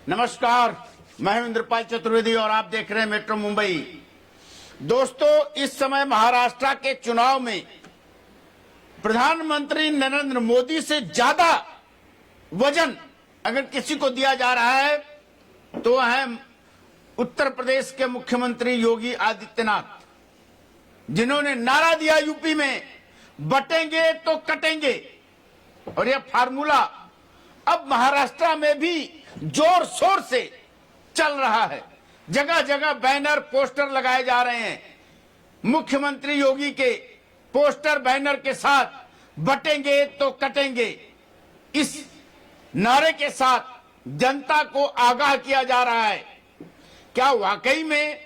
नमस्कार, मैं हूं इंद्रपाल चतुर्वेदी और आप देख रहे हैं मेट्रो मुंबई। दोस्तों, इस समय महाराष्ट्र के चुनाव में प्रधानमंत्री नरेंद्र मोदी से ज्यादा वजन अगर किसी को दिया जा रहा है तो है उत्तर प्रदेश के मुख्यमंत्री योगी आदित्यनाथ, जिन्होंने नारा दिया यूपी में बटेंगे तो कटेंगे, और यह फार्मूला अब महाराष्ट्र में भी जोर शोर से चल रहा है। जगह जगह बैनर पोस्टर लगाए जा रहे हैं। मुख्यमंत्री योगी के पोस्टर बैनर के साथ बटेंगे तो कटेंगे, इस नारे के साथ जनता को आगाह किया जा रहा है। क्या वाकई में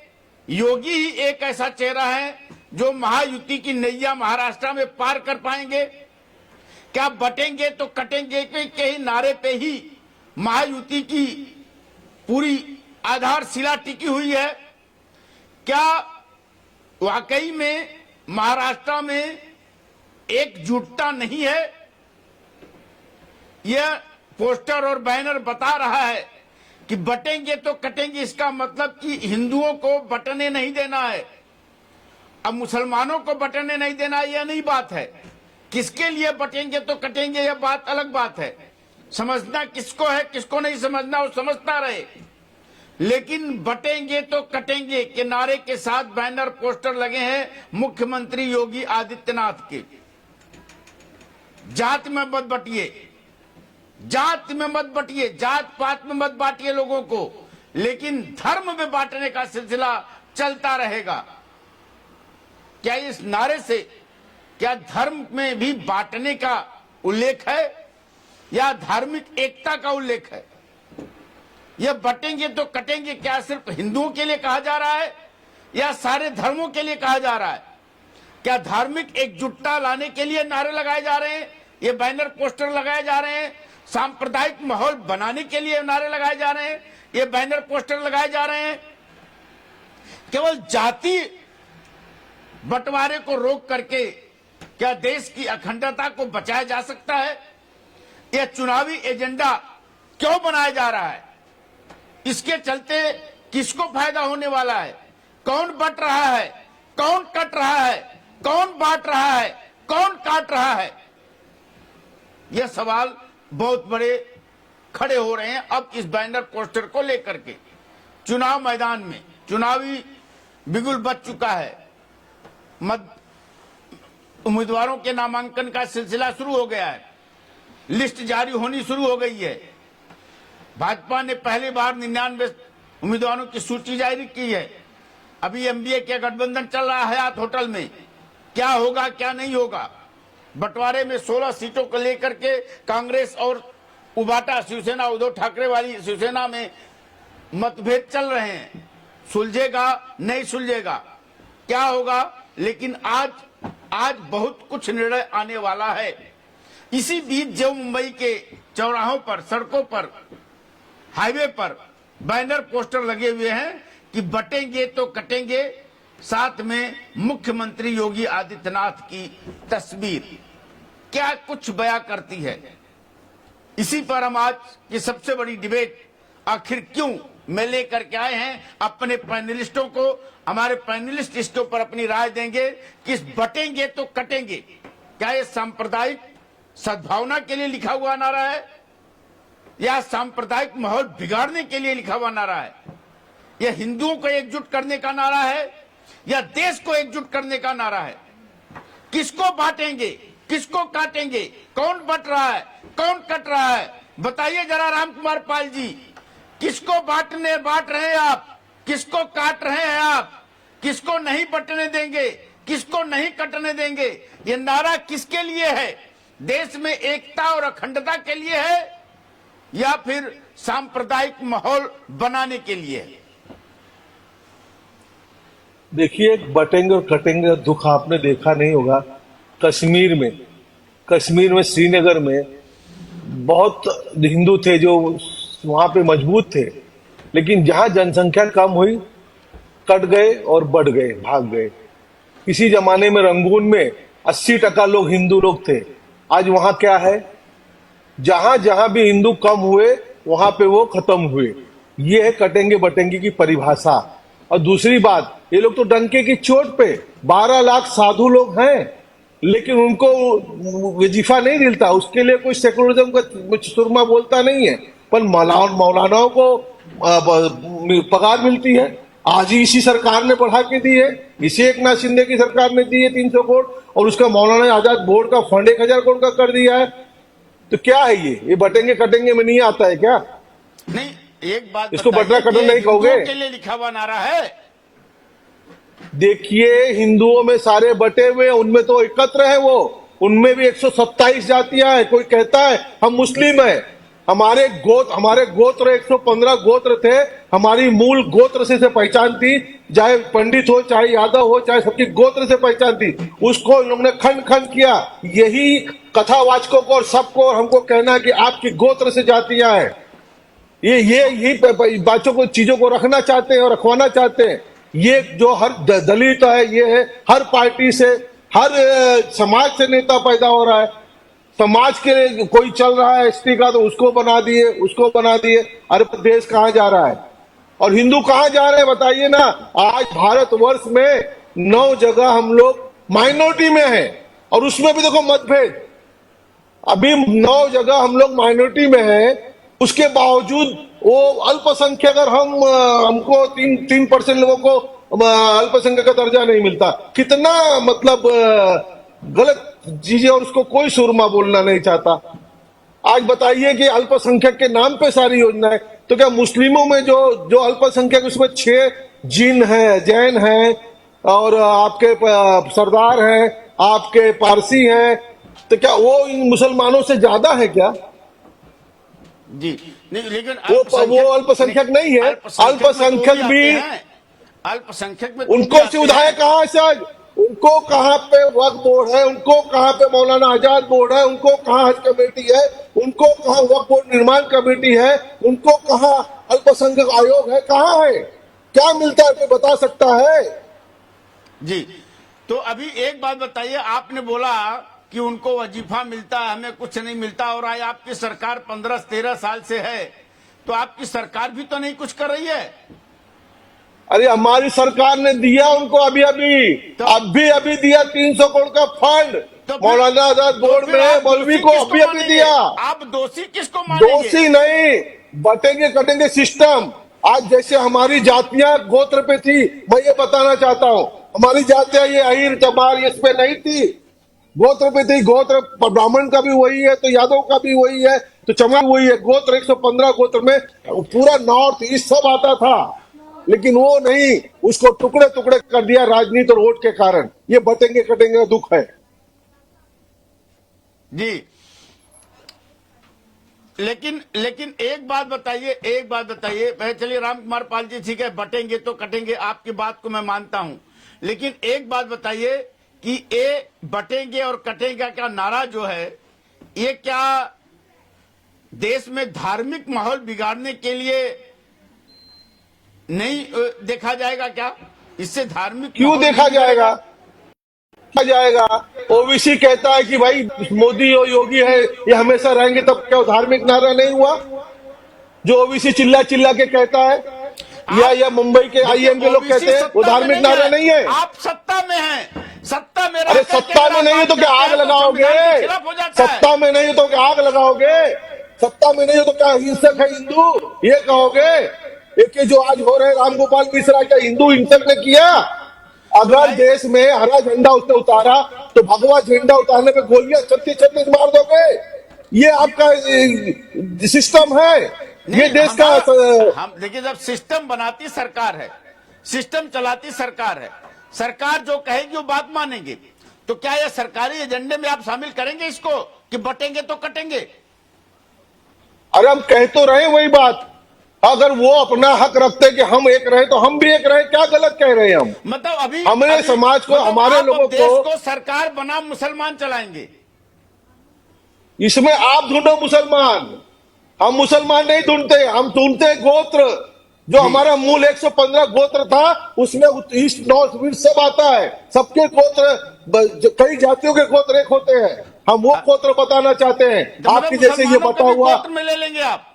योगी ही एक ऐसा चेहरा है जो महायुति की नैया महाराष्ट्र में पार कर पाएंगे? क्या बटेंगे तो कटेंगे के ही नारे पे ही महायुति की पूरी आधारशिला टिकी हुई है? क्या वाकई में महाराष्ट्र में एकजुटता नहीं है? यह पोस्टर और बैनर बता रहा है कि बटेंगे तो कटेंगे, इसका मतलब कि हिंदुओं को बटने नहीं देना है। अब मुसलमानों को बटने नहीं देना यह नहीं बात है, किसके लिए बटेंगे तो कटेंगे यह बात अलग बात है। समझना किसको है, किसको नहीं समझना वो समझता रहे, लेकिन बटेंगे तो कटेंगे के नारे के साथ बैनर पोस्टर लगे हैं मुख्यमंत्री योगी आदित्यनाथ के। जात में मत बटिए, जात में मत बटिए, जात पात में मत बांटिए लोगों को, लेकिन धर्म में बांटने का सिलसिला चलता रहेगा। क्या इस नारे से क्या धर्म में भी बांटने का उल्लेख है या धार्मिक एकता का उल्लेख है? यह बटेंगे तो कटेंगे क्या सिर्फ हिंदुओं के लिए कहा जा रहा है या सारे धर्मों के लिए कहा जा रहा है? क्या धार्मिक एकजुटता लाने के लिए नारे लगाए जा रहे हैं, ये बैनर पोस्टर लगाए जा रहे हैं? सांप्रदायिक माहौल बनाने के लिए नारे लगाए जा रहे हैं, ये बैनर पोस्टर लगाए जा रहे हैं? केवल जाति बंटवारे को रोक करके क्या देश की अखंडता को बचाया जा सकता है? यह चुनावी एजेंडा क्यों बनाया जा रहा है? इसके चलते किसको फायदा होने वाला है? कौन बट रहा है, कौन कट रहा है, कौन बांट रहा है, कौन काट रहा है? यह सवाल बहुत बड़े खड़े हो रहे हैं अब इस बैनर पोस्टर को लेकर के। चुनाव मैदान में चुनावी बिगुल बच चुका है। उम्मीदवारों के नामांकन का सिलसिला शुरू हो गया है, लिस्ट जारी होनी शुरू हो गई है। भाजपा ने पहली बार 99 उम्मीदवारों की सूची जारी की है। अभी एमडीए के गठबंधन चल रहा है हयात होटल में। क्या होगा क्या नहीं होगा? बंटवारे में 16 सीटों को लेकर के कांग्रेस और उबाटा शिवसेना, उद्धव ठाकरे वाली शिवसेना में मतभेद चल रहे हैं। सुलझेगा नहीं सुलझेगा, क्या होगा? लेकिन आज बहुत कुछ निर्णय आने वाला है। इसी बीच जो मुंबई के चौराहों पर, सड़कों पर, हाईवे पर बैनर पोस्टर लगे हुए हैं कि बटेंगे तो कटेंगे, साथ में मुख्यमंत्री योगी आदित्यनाथ की तस्वीर क्या कुछ बयां करती है? इसी पर हम आज की सबसे बड़ी डिबेट आखिर क्यों में लेकर के आए हैं अपने पैनलिस्टों को। हमारे पैनलिस्ट इसके ऊपर अपनी राय देंगे कि बटेंगे तो कटेंगे क्या ये सांप्रदायिक सद्भावना के लिए लिखा हुआ नारा है या सांप्रदायिक माहौल बिगाड़ने के लिए लिखा हुआ नारा है? यह हिंदुओं को एकजुट करने का नारा है या देश को एकजुट करने का नारा है? किसको बांटेंगे, किसको काटेंगे, कौन बट रहा है, कौन कट रहा है? बताइए जरा राम कुमार पाल जी, किसको बांट रहे हैं आप, किसको काट रहे हैं आप, किसको नहीं बटने देंगे, किसको नहीं कटने देंगे? ये नारा किसके लिए है? देश में एकता और अखंडता के लिए है या फिर सांप्रदायिक माहौल बनाने के लिए है? देखिए, बटेंगे और कटेंगे का दुख आपने देखा नहीं होगा। कश्मीर में श्रीनगर में बहुत हिंदू थे जो वहां पे मजबूत थे, लेकिन जहां जनसंख्या कम हुई कट गए और बढ़ गए, भाग गए। किसी जमाने में रंगून में 80% लोग हिंदू लोग थे, आज वहां क्या है? जहां जहां भी हिंदू कम हुए वहां पे वो खत्म हुए। ये है कटेंगे बटेंगे की परिभाषा। और दूसरी बात, ये लोग तो डंके की चोट पे 12 लाख साधु लोग हैं, लेकिन उनको वजीफा नहीं मिलता, उसके लिए कोई सेकुलरिज्म का सुरमा बोलता नहीं है, पर मौलानाओं को पगार मिलती है। आज ही इसी सरकार ने बढ़ा के दी है, इसी एकनाथ शिंदे की सरकार ने दी है 300 करोड़, और उसका मौलाना आजाद बोर्ड का फंड 1000 करोड़ का कर दिया है। तो क्या है ये बटेंगे कटेंगे में नहीं आता है क्या? नहीं, एक बात इसको बटना कटन नहीं कहोगे? के लिए लिखा हुआ नारा है। देखिए, हिंदुओं में सारे बटे हुए, उनमें तो एकत्र है वो, उनमें भी 127 जातियां हैं। कोई कहता है हम मुस्लिम है, हमारे गोत्र 115 गोत्र थे, हमारी मूल गोत्र से पहचान थी, चाहे पंडित हो चाहे यादव हो चाहे सबकी गोत्र से पहचान थी। उसको इन लोगों ने खंड खंड किया। यही कथावाचकों को और सबको और हमको कहना है कि आपकी गोत्र से जातियां हैं। ये बातों को चीजों को रखना चाहते हैं और रखवाना चाहते हैं। ये जो हर दलित है, ये है हर पार्टी से, हर समाज से नेता पैदा हो रहा है। समाज के लिए कोई चल रहा है एसटी का, तो उसको बना दिए। अरे देश कहां जा रहा है और हिंदू कहां जा रहे हैं बताइए ना। आज भारतवर्ष में 9 जगह हम लोग माइनॉरिटी में हैं, और उसमें भी देखो मतभेद। अभी 9 जगह हम लोग माइनॉरिटी में हैं, उसके बावजूद वो अल्पसंख्यक, अगर हमको 3% लोगों को अल्पसंख्यक का दर्जा नहीं मिलता, कितना मतलब गलत चीजें, और उसको कोई सुरमा बोलना नहीं चाहता। आज बताइए कि अल्पसंख्यक के नाम पे सारी योजना है, तो क्या मुस्लिमों में जो अल्पसंख्यक, उसमें 6 जीन है, जैन है, और आपके सरदार हैं, आपके पारसी हैं, तो क्या वो इन मुसलमानों से ज्यादा है क्या? जी नहीं, लेकिन वो अल्पसंख्यक नहीं है। अल्पसंख्यक भी, अल्पसंख्यक में उनको सुविधाएं कहां से? उनको कहां पे वक्फ बोर्ड है, उनको कहां पे मौलाना आजाद बोर्ड है, उनको कहां हज कमेटी है, उनको कहां वक्फ बोर्ड निर्माण कमेटी है, उनको कहां अल्पसंख्यक आयोग है, कहां है? क्या मिलता है, कोई बता सकता है? जी, तो अभी एक बात बताइए, आपने बोला कि उनको वजीफा मिलता है, हमें कुछ नहीं मिलता, और आज आपकी सरकार 15-13 साल से है, तो आपकी सरकार भी तो नहीं कुछ कर रही है। अरे हमारी सरकार ने दिया उनको अभी दिया 300 करोड़ का फंड, तो मौलाना आजाद बोर्ड में मौलवी को अभी दिया। आप दोषी किसको मानेंगे? दोषी नहीं, बटेंगे कटेंगे सिस्टम। आज जैसे हमारी जातियां गोत्र पे थी, मैं ये बताना चाहता हूं, हमारी जातियां ये अहीर चमार इस पे नहीं थी, गोत्र पे थी। गोत्र ब्राह्मण का भी वही है, तो यादव का भी वही है, तो चमार वही है। गोत्र 115 गोत्र में पूरा नॉर्थ ईस्ट सब आता था, लेकिन वो नहीं, उसको टुकड़े टुकड़े कर दिया राजनीति और वोट के कारण। ये बटेंगे कटेंगे का दुख है जी। लेकिन एक बात बताइए, चलिए राम कुमार पाल जी, ठीक है, बटेंगे तो कटेंगे, आपकी बात को मैं मानता हूं, लेकिन एक बात बताइए कि ये बटेंगे और कटेंगे का नारा जो है, ये क्या देश में धार्मिक माहौल बिगाड़ने के लिए नहीं देखा जाएगा क्या? इससे धार्मिक क्यों देखा जाएगा? ओबीसी कहता है कि भाई मोदी और योगी है, ये हमेशा रहेंगे, तब क्या धार्मिक नारा नहीं हुआ? जो ओबीसी चिल्ला चिल्ला के कहता है, या मुंबई के आईएम के लोग कहते हैं, वो धार्मिक नारा नहीं है। आप सत्ता में हैं, सत्ता में, अरे सत्ता में नहीं है तो क्या आग लगाओगे? सत्ता में नहीं हो तो क्या आग लगाओगे? सत्ता में नहीं हो तो क्या हिंसक है हिंदू ये कहोगे? एक जो आज हो रहे रामगोपाल मिश्रा, क्या हिंदू हिंसक ने किया? अगर देश में हरा झंडा उसने उतारा, तो भगवा झंडा उतारने पे गोलियां 36 मार दोगे? ये आपका सिस्टम है, ये देश का। हम देखिए, जब सिस्टम बनाती सरकार है, सिस्टम चलाती सरकार है, सरकार जो कहेगी वो बात मानेंगे, तो क्या ये सरकारी एजेंडे में आप शामिल करेंगे इसको कि बटेंगे तो कटेंगे? अरे हम कह तो रहे वही बात। अगर वो अपना हक रखते कि हम एक रहे तो हम भी एक रहे, क्या गलत कह रहे हैं हम? मतलब अभी हमारे समाज को, हमारे लोगों को सरकार बना मुसलमान चलाएंगे, इसमें आप ढूंढो मुसलमान। हम मुसलमान नहीं ढूंढते, हम ढूंढते गोत्र। जो हमारा मूल 115 गोत्र था, उसमें ईस्ट नॉर्थ वेस्ट सब आता है। सबके गोत्र, कई जातियों के गोत्र एक होते हैं, हम वो गोत्र बताना चाहते हैं। आपकी जैसे ये बता हुआ में ले लेंगे आप?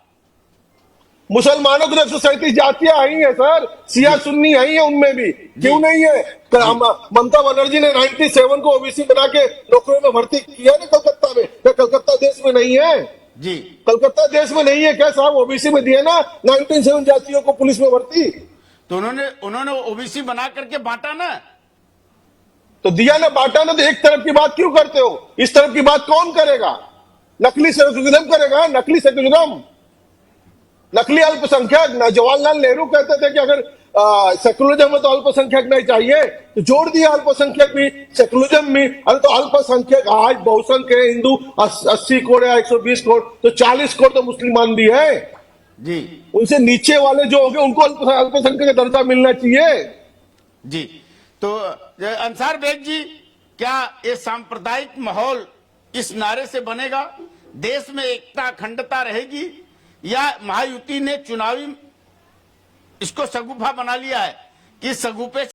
मुसलमानों की 137 जातियां आई हैं सर, सिया सुन्नी आई है उनमें भी, क्यों नहीं है? ममता बनर्जी ने 97 को ओबीसी बना के नौकरियों में भर्ती किया ना कलकत्ता में, क्या कलकत्ता देश में नहीं है? जी, कलकत्ता देश में नहीं है क्या साहब? ओबीसी में दिया ना 97 जातियों को पुलिस में भर्ती, तो उन्होंने ओबीसी बना करके बांटा ना, तो दिया ना, बांटा ना, तो एक तरफ की बात क्यों करते हो? इस तरफ की बात कौन करेगा? नकली सेकुलरिज्म करेगा, नकली सेकुलरिज्म, नकली अल्पसंख्यक। जवाहरलाल नेहरू कहते थे कि अगर सेकुलरिज्म में तो अल्पसंख्यक नहीं चाहिए, तो जोड़ दिया अल्पसंख्यक भी सेकुलरिज्म में। अरे तो अल्पसंख्यक आज बहुसंख्यक है, हिंदू 80 करोड़ या 120 करोड़, तो 40 करोड़ तो मुसलमान भी है जी, उनसे नीचे वाले जो होंगे उनको अल्पसंख्यक का दर्जा मिलना चाहिए। जी। तो अंसार बेग जी, क्या ये सांप्रदायिक माहौल इस नारे से बनेगा? देश में एकता अखंडता रहेगी, या महायुति ने चुनावी इसको सगुफा बना लिया है कि सगुफे